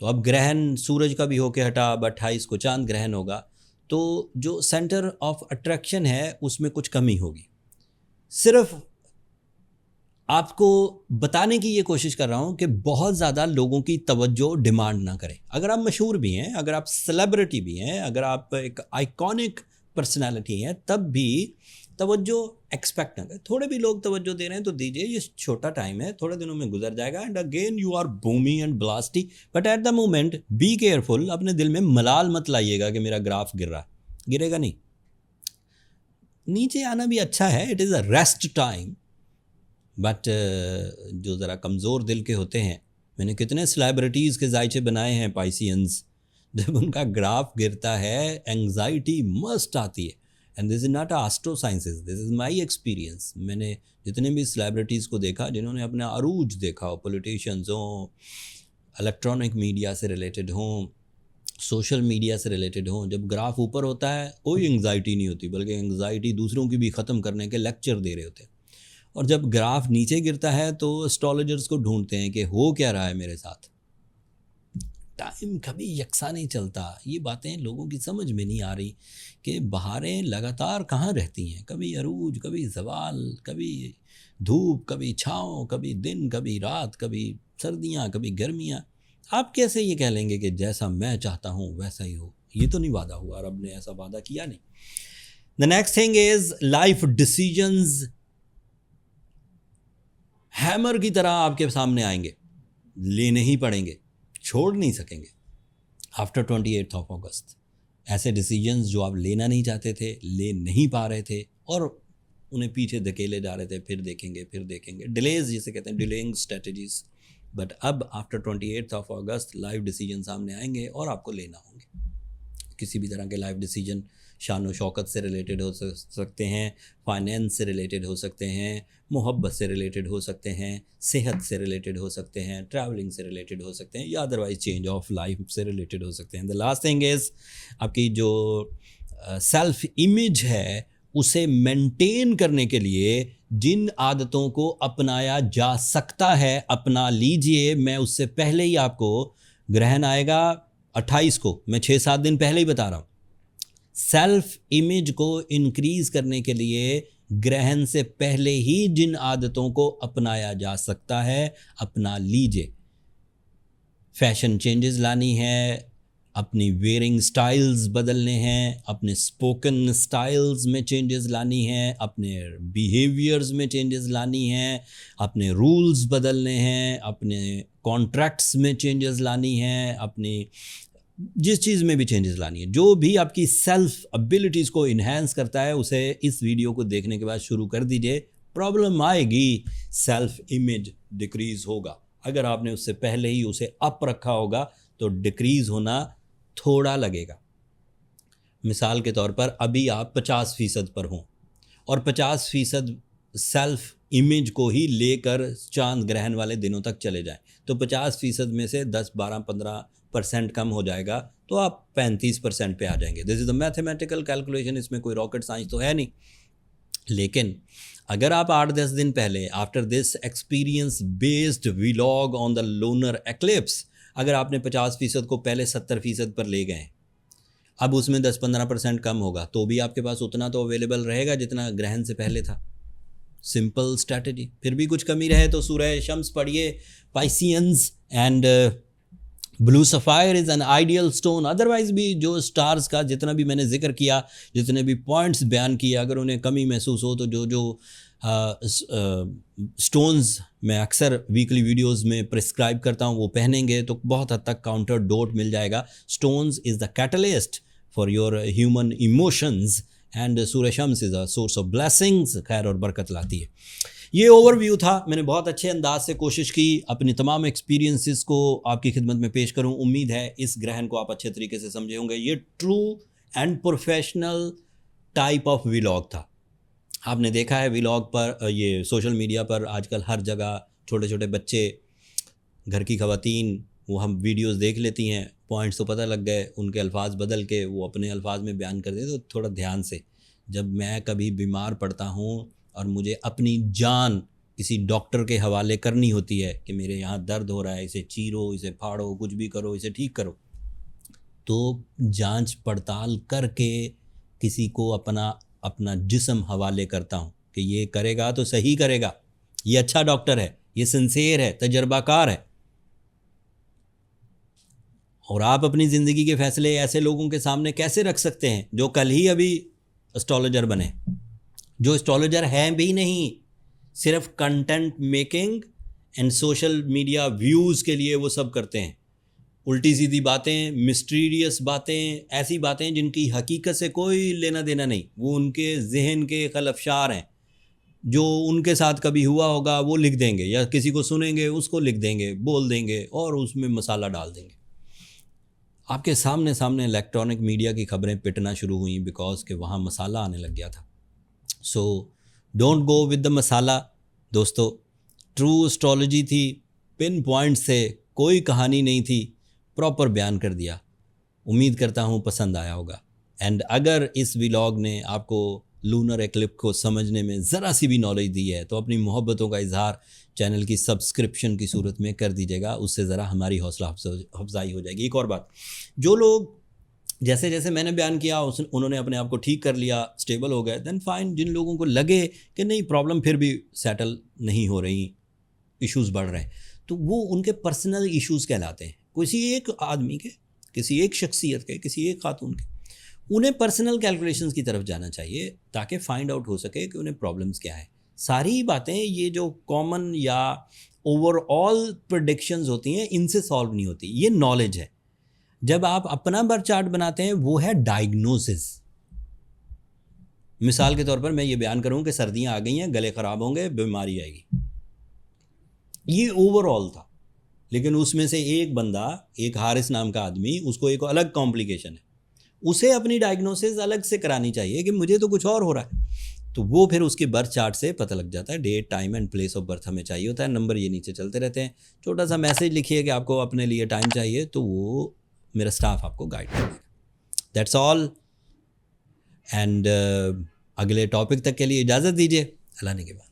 Speaker 1: तो अब ग्रहण सूरज का भी होके हटा, अब 28 को चांद ग्रहण होगा। तो जो सेंटर ऑफ अट्रैक्शन है उसमें कुछ कमी होगी। सिर्फ आपको बताने की ये कोशिश कर रहा हूँ कि बहुत ज़्यादा लोगों की तवज्जो डिमांड ना करें। अगर आप मशहूर भी हैं, अगर आप सेलिब्रिटी भी हैं, अगर आप एक आइकॉनिक पर्सनालिटी हैं, तब भी तवज्जो एक्सपेक्ट ना करें। थोड़े भी लोग तवज्जो दे रहे हैं तो दीजिए, ये छोटा टाइम है, थोड़े दिनों में गुजर जाएगा। And again you are boomy and blasty, but at the moment be careful. अपने दिल में मलाल मत लाइएगा कि मेरा ग्राफ गिर रहा है, गिरेगा नहीं। नीचे आना भी अच्छा है, it is a rest time. But जो ज़रा कमज़ोर दिल के होते हैं, मैंने कितने सेलिब्रिटीज़ के जायचे बनाए हैं पाइसियंस, जब उनका ग्राफ गिरता है एंग्जाइटी मस्ट आती है। And this is not astro sciences, this is my experience. मैंने जितने भी सेलिब्रिटीज़ को देखा जिन्होंने अपना अरूज देखा हो, पॉलिटिशियंस हों, इलेक्ट्रॉनिक मीडिया से रिलेटेड हों, सोशल मीडिया से रिलेटेड हों, जब ग्राफ ऊपर होता है कोई एंग्जाइटी नहीं होती, बल्कि एंग्जाइटी दूसरों की भी ख़त्म करने के लेक्चर दे रहे होते हैं। और जब ग्राफ नीचे गिरता है तो एस्ट्रोलॉजर्स को ढूंढते हैं कि हो क्या रहा है मेरे साथ। टाइम कभी यकसा नहीं चलता। ये बातें लोगों की समझ में नहीं आ रही कि बहारें लगातार कहाँ रहती हैं, कभी अरूज, कभी ज़वाल, कभी धूप, कभी छाँव, कभी दिन, कभी रात, कभी सर्दियाँ, कभी गर्मियाँ। आप कैसे ये कह लेंगे कि जैसा मैं चाहता हूँ वैसा ही हो? ये तो नहीं वादा हुआ, रब ने ऐसा वादा किया नहीं। The next thing is life decisions hammer की तरह आपके सामने आएंगे, लेने ही पड़ेंगे, छोड़ नहीं सकेंगे। आफ्टर 28th of August ऐसे डिसीजंस जो आप लेना नहीं चाहते थे, ले नहीं पा रहे थे और उन्हें पीछे धकेले जा रहे थे, फिर देखेंगे, डिलेज जिसे कहते हैं, डिलेइंग स्ट्रेटजीज। बट अब after 28th of August life decision सामने आएंगे और आपको लेना होंगे। किसी भी तरह के लाइफ डिसीजन शान व शौकत से रिलेटेड हो सकते हैं, फाइनेंस से रिलेटेड हो सकते हैं, मोहब्बत से रिलेटेड हो सकते हैं, सेहत से रिलेटेड हो सकते हैं, ट्रैवलिंग से रिलेटेड हो सकते हैं, या अदरवाइज चेंज ऑफ लाइफ से रिलेटेड हो सकते हैं। द लास्ट थिंग इज़ आपकी जो सेल्फ इमेज है उसे मेंटेन करने के लिए जिन आदतों को अपनाया जा सकता है अपना लीजिए। मैं उससे पहले ही आपको ग्रहण आएगा 28 को, मैं 6-7 दिन पहले ही बता रहा हूँ। सेल्फ इमेज को इंक्रीज करने के लिए ग्रहण से पहले ही जिन आदतों को अपनाया जा सकता है, अपना लीजिए। फैशन चेंजेस लानी है, अपनी वेयरिंग स्टाइल्स बदलने हैं, अपने स्पोकन स्टाइल्स में चेंजेस लानी है, अपने बिहेवियर्स में चेंजेस लानी है, अपने रूल्स बदलने हैं, अपने कॉन्ट्रैक्ट्स में चेंजेस लानी है, अपनी जिस चीज़ में भी चेंजेस लानी है, जो भी आपकी सेल्फ एबिलिटीज़ को इन्हेंस करता है, उसे इस वीडियो को देखने के बाद शुरू कर दीजिए। प्रॉब्लम आएगी, सेल्फ इमेज डिक्रीज़ होगा। अगर आपने उससे पहले ही उसे अप रखा होगा तो डिक्रीज़ होना थोड़ा लगेगा। मिसाल के तौर पर अभी आप 50% पर हों और 50% सेल्फ इमेज को ही लेकर चांद ग्रहण वाले दिनों तक चले जाएं, तो 50% में से 10, 12, 15% कम हो जाएगा, तो आप 35% पे आ जाएंगे। This is the mathematical calculation, इसमें कोई रॉकेट साइंस तो है नहीं। लेकिन अगर आप 8-10 दिन पहले, after this experience based vlog on the lunar eclipse, अगर आपने 50% को पहले 70% पर ले गए, अब उसमें 10-15% कम होगा, तो भी आपके पास उतना तो अवेलेबल रहेगा जितना ग्रहण से पहले था। Simple strategy. फिर भी कुछ कमी रहे तो सूरह शम्स पढ़िए, Pisceans and blue sapphire is an ideal stone. Otherwise भी जो स्टार्स का जितना भी मैंने जिक्र किया, जितने भी पॉइंट्स बयान किए, अगर उन्हें कमी महसूस हो तो जो स्टोन्स मैं अक्सर वीकली वीडियोस में प्रिस्क्राइब करता हूँ वो पहनेंगे तो बहुत हद तक काउंटर डोट मिल जाएगा। Stones is the catalyst for your human emotions and सूरह शम्स is a source of blessings, खैर और बरकत लाती है। ये ओवरव्यू था, मैंने बहुत अच्छे अंदाज से कोशिश की अपनी तमाम एक्सपीरियंसेस को आपकी खिदमत में पेश करूं। उम्मीद है इस ग्रहण को आप अच्छे तरीके से समझे होंगे। ये true and professional type of vlog था। आपने देखा है व्लॉग पर, ये सोशल मीडिया पर आजकल हर जगह छोटे छोटे बच्चे, घर की ख़वातीन, वो हम वीडियोस देख लेती हैं, पॉइंट्स तो पता लग गए, उनके अल्फाज बदल के वो अपने अल्फाज में बयान कर देते। तो थोड़ा ध्यान से, जब मैं कभी बीमार पड़ता हूँ और मुझे अपनी जान किसी डॉक्टर के हवाले करनी होती है कि मेरे यहाँ दर्द हो रहा है, इसे चीरो, इसे फाड़ो, कुछ भी करो, इसे ठीक करो, तो जांच पड़ताल करके किसी को अपना जिस्म हवाले करता हूँ कि ये करेगा तो सही करेगा, ये अच्छा डॉक्टर है, ये सिंसेयर है, तजर्बाकार है। और आप अपनी ज़िंदगी के फ़ैसले ऐसे लोगों के सामने कैसे रख सकते हैं जो कल ही अभी एस्ट्रोलॉजर बने, जो एस्ट्रोलॉजर हैं भी नहीं, सिर्फ content making and social media views के लिए वो सब करते हैं। उल्टी सीधी बातें, मिस्टीरियस बातें, ऐसी बातें जिनकी हकीकत से कोई लेना देना नहीं, वो उनके जहन के खलफशार हैं। जो उनके साथ कभी हुआ होगा वो लिख देंगे, या किसी को सुनेंगे उसको लिख देंगे, बोल देंगे और उसमें मसाला डाल देंगे। आपके सामने सामने इलेक्ट्रॉनिक मीडिया की खबरें पिटना शुरू हुई बिकॉज के वहाँ मसाला आने लग गया था। So don't go with the masala दोस्तों। ट्रू एस्ट्रोलॉजी थी, पिन पॉइंट से, कोई कहानी नहीं थी, प्रॉपर बयान कर दिया। उम्मीद करता हूँ पसंद आया होगा। एंड अगर इस व्लॉग ने आपको लूनर एक्लिप्स को समझने में ज़रा सी भी नॉलेज दी है तो अपनी मोहब्बतों का इजहार चैनल की सब्सक्रिप्शन की सूरत में कर दीजिएगा, उससे ज़रा हमारी हौसला अफजाई हो जाएगी। एक और बात, जो लोग जैसे जैसे मैंने बयान किया उन्होंने अपने आप को ठीक कर लिया, स्टेबल हो गए, देन फाइन। जिन लोगों को लगे कि नहीं प्रॉब्लम फिर भी सेटल नहीं हो रही, इश्यूज़ बढ़ रहे हैं, तो वो उनके पर्सनल इश्यूज़ कहलाते हैं। किसी एक आदमी के, किसी एक शख्सियत के, किसी एक खातून के, उन्हें पर्सनल कैलकुलेशंस की तरफ जाना चाहिए ताकि फाइंड आउट हो सके कि उन्हें प्रॉब्लम्स क्या है। सारी बातें ये जो कॉमन या ओवरऑल प्रेडिक्शंस होती हैं इनसे सॉल्व नहीं होती, ये नॉलेज है। जब आप अपना बर्थ चार्ट बनाते हैं वो है डायग्नोसिस। मिसाल के तौर पर मैं ये बयान करूं कि सर्दियां आ गई हैं, गले ख़राब होंगे, बीमारी आएगी, ये ओवरऑल था। लेकिन उसमें से एक बंदा, एक हारिस नाम का आदमी, उसको एक अलग कॉम्प्लिकेशन है, उसे अपनी डायग्नोसिस अलग से करानी चाहिए कि मुझे तो कुछ और हो रहा है। तो वो फिर उसके बर्थ चार्ट से पता लग जाता है। Date, time and place of birth हमें चाहिए होता है। नंबर ये नीचे चलते रहते हैं। छोटा सा मैसेज लिखिए कि आपको अपने लिए टाइम चाहिए, तो वो मेरा स्टाफ आपको गाइड करेगा। That's all. एंड अगले टॉपिक तक के लिए इजाज़त दीजिए। अल्लाह ने के बाद।